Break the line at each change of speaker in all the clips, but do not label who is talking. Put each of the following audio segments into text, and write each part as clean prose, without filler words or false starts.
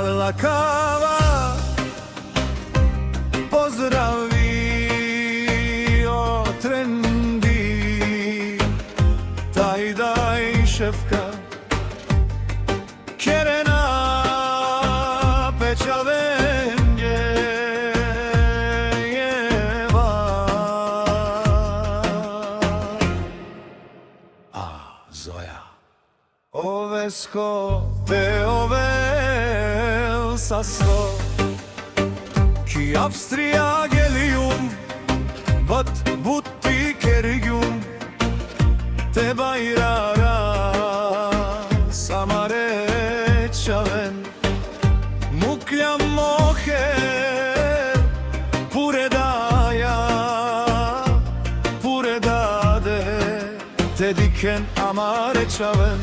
falila kava, pozdravio trendi, daj šefka, kerena pečavenge jeva. A Zoja, ovesko te ovel sasso, ki Avstrija gelium, vat butti kergium, te bayrara samare çaven, mukljam moher pure dade, te diken amare çaven.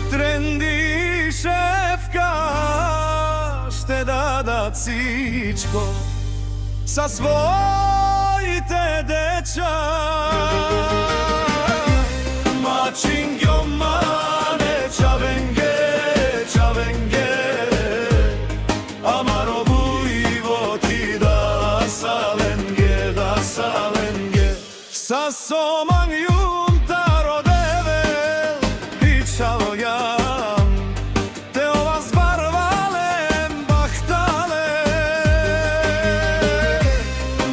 Trendi šefka šte dada cičko, sa svojite dečaj. Mačingjo mane čavenge, amaro buivo ti da salenge, sa soman juntaro devel i čavojam, te ova zbarvalen bahtale.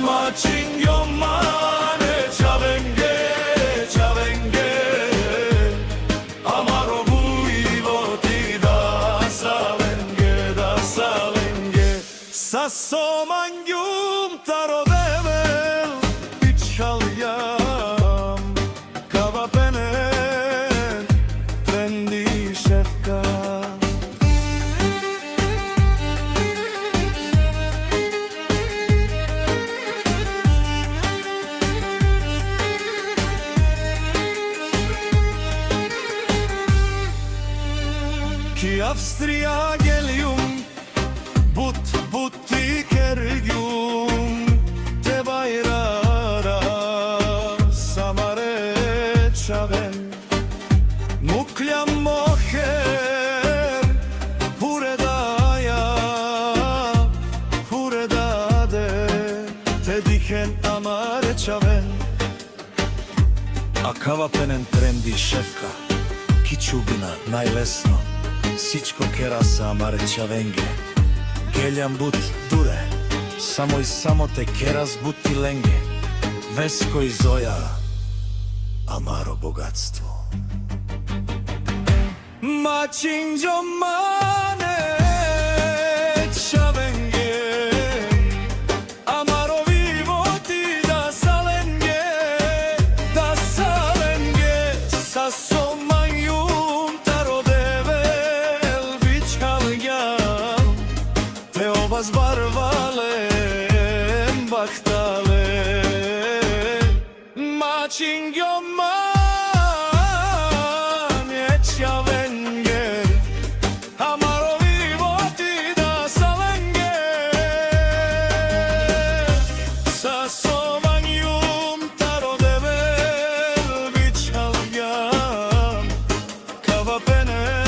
Mačingjo mane čavenge, amaro buivo ti da salenge, sa soman juntaro devel i čavojam, kava penen trendi šefka. Ki Avstrija gelium, butti kergium, te bayrara samare čaven, mukljam moher pure dade, te diken amare čaven. A kava penen trendi šefka, ki čubina najlesno, sičko kerasa amare čavenge, geljam but dure, samo te keras buti lenge, Vesko i Zoja, amaro bogatstvo. Mačingjo mane čavenge, amaro vivo ti da salenge, sa soman juntaro devel bičaljam, te ova zbarvalen bahtale. Mačingjo mane čavenge, amaro vivo ti da salenge, sa soman juntaro devel bičaljam, kava penen